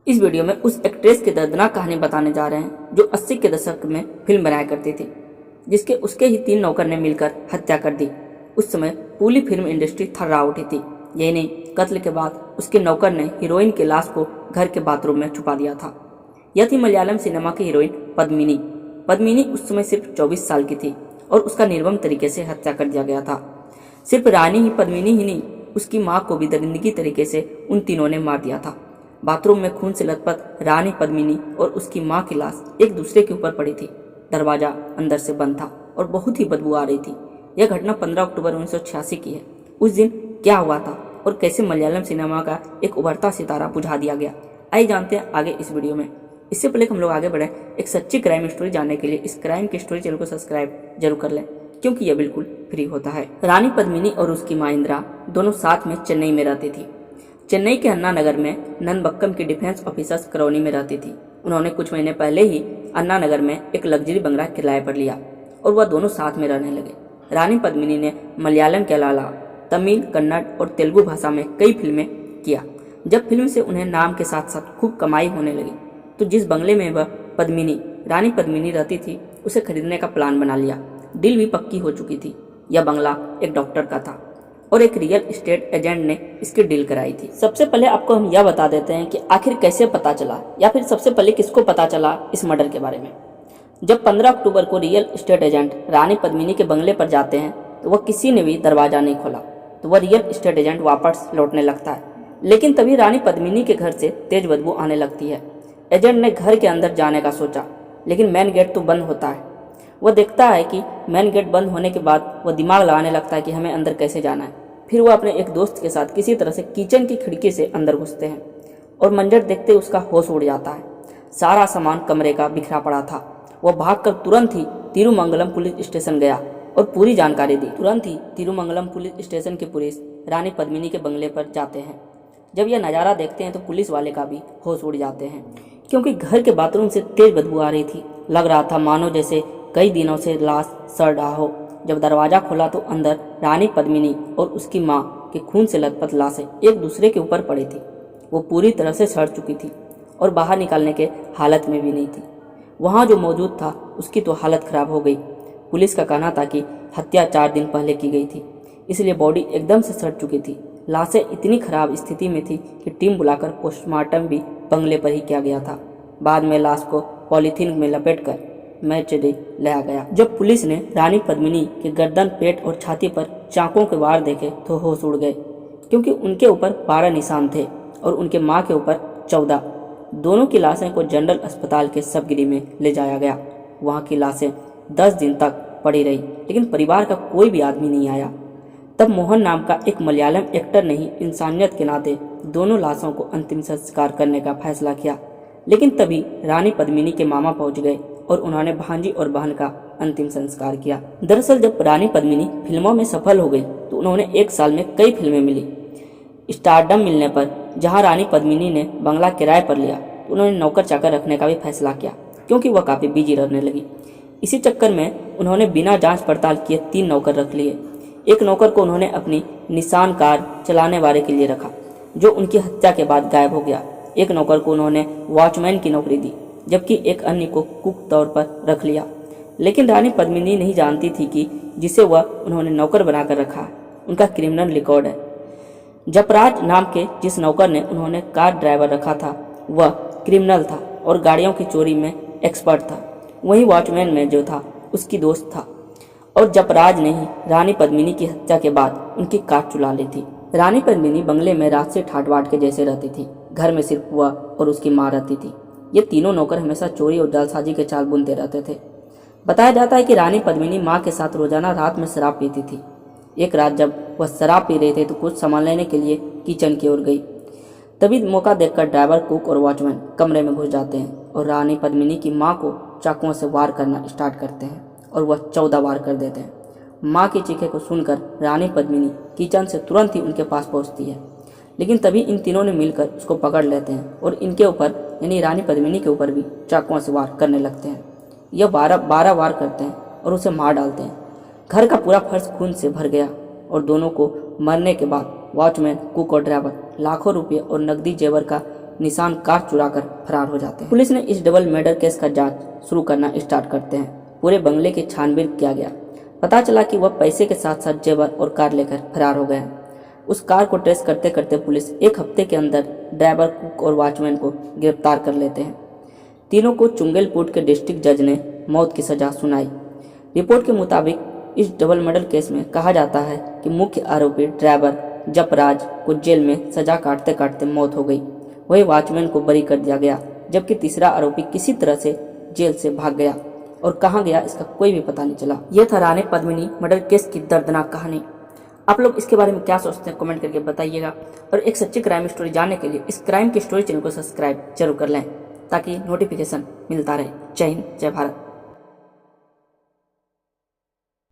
इस वीडियो में उस एक्ट्रेस की दर्दनाक कहानी बताने जा रहे हैं जो 80 के दशक में फिल्म बनाया करती थी, जिसके उसके ही 3 नौकर ने मिलकर हत्या कर दी। उस समय पूरी फिल्म इंडस्ट्री थर्रा उठी थी। यही नहीं, कत्ल के बाद उसके नौकर ने हीरोइन की लाश को घर के बाथरूम में छुपा दिया था। यह थी मलयालम सिनेमा की हीरोइन पद्मिनी। पद्मिनी उस समय सिर्फ 24 साल की थी और उसका निर्मम तरीके से हत्या कर दिया गया था। सिर्फ रानी ही पद्मिनी ही नहीं, उसकी माँ को भी दरिंदगी तरीके से उन तीनों ने मार दिया था। बाथरूम में खून से लथपथ रानी पद्मिनी और उसकी माँ की लाश एक दूसरे के ऊपर पड़ी थी। दरवाजा अंदर से बंद था और बहुत ही बदबू आ रही थी। यह घटना 15 अक्टूबर 1986 की है। उस दिन क्या हुआ था और कैसे मलयालम सिनेमा का एक उभरता सितारा बुझा दिया गया, आइए जानते हैं आगे इस वीडियो में। इससे पहले हम लोग आगे बढ़े, एक सच्ची क्राइम स्टोरी जानने के लिए इस क्राइम की स्टोरी चैनल को सब्सक्राइब जरूर कर लें, क्योंकि यह बिल्कुल फ्री होता है। रानी पद्मिनी और उसकी माँ इंदिरा दोनों साथ में चेन्नई में रहती थी। चेन्नई के अन्ना नगर में नंदबक्कम की डिफेंस ऑफिसर्स कॉलोनी में रहती थी। उन्होंने कुछ महीने पहले ही अन्ना नगर में एक लग्जरी बंगला किराए पर लिया और वह दोनों साथ में रहने लगे। रानी पद्मिनी ने मलयालम के अलावा तमिल, कन्नड़ और तेलुगु भाषा में कई फिल्में किया। जब फिल्म से उन्हें नाम के साथ साथ खूब कमाई होने लगी तो जिस बंगले में वह रानी पद्मिनी रहती थी, उसे खरीदने का प्लान बना लिया। डील भी पक्की हो चुकी थी। यह बंगला एक डॉक्टर का था और एक रियल एस्टेट एजेंट ने इसकी डील कराई थी। सबसे पहले आपको हम यह बता देते हैं कि आखिर कैसे पता चला, या फिर सबसे पहले किसको पता चला इस मर्डर के बारे में। जब 15 अक्टूबर को रियल एस्टेट एजेंट रानी पद्मिनी के बंगले पर जाते हैं तो वह किसी ने भी दरवाजा नहीं खोला, तो वह रियल एस्टेट एजेंट वापस लौटने लगता है। लेकिन तभी रानी पद्मिनी के घर से तेज बदबू आने लगती है। एजेंट ने घर के अंदर जाने का सोचा, लेकिन मेन गेट तो बंद होता है। वह देखता है कि मेन गेट बंद होने के बाद वह दिमाग लगाने लगता है कि हमें अंदर कैसे जाना है। फिर वह अपने एक दोस्त के साथ किसी तरह से किचन की खिड़की से अंदर घुसते हैं और मंजर देखते उसका होश उड़ जाता है। सारा सामान कमरे का बिखरा पड़ा था। वह भागकर तुरंत ही तिरुमंगलम पुलिस स्टेशन गया और पूरी जानकारी दी। तुरंत ही तिरुमंगलम पुलिस स्टेशन के पुलिस रानी पद्मिनी के बंगले पर जाते हैं। जब यह नज़ारा देखते हैं तो पुलिस वाले का भी होश उड़ जाते हैं, क्योंकि घर के बाथरूम से तेज बदबू आ रही थी। लग रहा था मानो जैसे कई दिनों से लाश सड़ रहा हो। जब दरवाजा खोला तो अंदर रानी पद्मिनी और उसकी माँ के खून से लथपथ लाशें एक दूसरे के ऊपर पड़ी थी। वो पूरी तरह से सड़ चुकी थी और बाहर निकालने के हालत में भी नहीं थी। वहाँ जो मौजूद था उसकी तो हालत खराब हो गई। पुलिस का कहना था कि हत्या 4 दिन पहले की गई थी, इसलिए बॉडी एकदम से सड़ चुकी थी। लाशें इतनी खराब स्थिति में थी कि टीम बुलाकर पोस्टमार्टम भी बंगले पर ही किया गया था। बाद में लाश को पॉलीथीन में लपेटकर मैचडे लाया गया। जब पुलिस ने रानी पद्मिनी के गर्दन, पेट और छाती पर चाकों के वार देखे तो होश उड़ गए, क्योंकि उनके ऊपर 12 निशान थे और उनके मां के ऊपर 14। दोनों की लाशें को जनरल अस्पताल के सबगिरी में ले जाया गया। वहां की लाशें 10 दिन तक पड़ी रही, लेकिन परिवार का कोई भी आदमी नहीं आया। तब मोहन नाम का एक मलयालम एक्टर ने ही इंसानियत के नाते दोनों लाशों को अंतिम संस्कार करने का फैसला किया। लेकिन तभी रानी पद्मिनी के मामा पहुंच गए और उन्होंने भांजी और बहन का अंतिम संस्कार किया। दरअसल जब रानी पद्मिनी फिल्मों में सफल हो गई तो उन्होंने 1 साल में कई फिल्में मिली। स्टारडम मिलने पर जहां रानी पद्मिनी ने बंगला किराए पर लिया तो उन्होंने नौकर चाकर रखने का भी फैसला किया, क्योंकि वह काफ़ी बिजी रहने लगी। इसी चक्कर में उन्होंने बिना जाँच पड़ताल किए 3 नौकर रख लिए। एक नौकर को उन्होंने अपनी निशान कार चलाने वाले के लिए रखा, जो उनकी हत्या के बाद गायब हो गया। एक नौकर को उन्होंने वॉचमैन की नौकरी दी, जबकि एक अन्य को कुक तौर पर रख लिया। लेकिन रानी पद्मिनी नहीं जानती थी कि जिसे वह उन्होंने नौकर बनाकर रखा है उनका क्रिमिनल रिकॉर्ड है। जपराज नाम के जिस नौकर ने उन्होंने कार ड्राइवर रखा था वह क्रिमिनल था और गाड़ियों की चोरी में एक्सपर्ट था। वहीं वॉचमैन में जो था उसकी दोस्त था और जपराज ने ही रानी पद्मिनी की हत्या के बाद उनकी कार चुरा ली थी। रानी पद्मिनी बंगले में रात से ठाट बाट के जैसे रहती थी। घर में सिर्फ वह और उसकी माँ रहती थी। ये तीनों नौकर हमेशा चोरी और जालसाजी के चाल बुनते रहते थे। बताया जाता है कि रानी पद्मिनी माँ के साथ रोजाना रात में शराब पीती थी। एक रात जब वह शराब पी रहे थे तो कुछ सामान लेने के लिए किचन की ओर गई। तभी मौका देखकर ड्राइवर, कुक और वॉचमैन कमरे में घुस जाते हैं और रानी पद्मिनी की माँ को चाकुओं से वार करना स्टार्ट करते हैं और वह 14 वार कर देते हैं। माँ की चीखें को सुनकर रानी पद्मिनी किचन से तुरंत ही उनके पास पहुँचती है, लेकिन तभी इन तीनों ने मिलकर उसको पकड़ लेते हैं और इनके ऊपर यानी रानी पद्मिनी के ऊपर भी चाकुओं से वार करने लगते हैं। यह 12 वार करते हैं और उसे मार डालते हैं। घर का पूरा फर्श खून से भर गया और दोनों को मरने के बाद वॉचमैन, कुक और ड्राइवर लाखों रुपये और नकदी जेवर का निशान कार चुराकर फरार हो जाते हैं। पुलिस ने इस डबल मर्डर केस का जांच शुरू करना स्टार्ट करते हैं। पूरे बंगले की छानबीन किया गया। पता चला कि वह पैसे के साथ साथ जेवर और कार लेकर फरार हो गए। उस कार को ट्रेस करते करते पुलिस एक हफ्ते के अंदर ड्राइवर, कुक और वॉचमैन को गिरफ्तार कर लेते हैं। तीनों को चुंगेलपुट के डिस्ट्रिक्ट जज ने मौत की सजा सुनाई। रिपोर्ट के मुताबिक इस डबल मर्डर केस में कहा जाता है कि मुख्य आरोपी ड्राइवर जपराज को जेल में सजा काटते काटते मौत हो गई। वही वॉचमैन को बरी कर दिया गया, जबकि तीसरा आरोपी किसी तरह से जेल से भाग गया और कहाँ गया इसका कोई भी पता नहीं चला। यह था रानी पद्मिनी मर्डर केस की दर्दनाक कहानी। आप लोग इसके बारे में क्या सोचते हैं कमेंट करके बताइएगा। और एक सच्ची क्राइम स्टोरी जानने के लिए इस क्राइम की स्टोरी चैनल को सब्सक्राइब जरूर कर लें ताकि नोटिफिकेशन मिलता रहे। जय हिंद, जय भारत।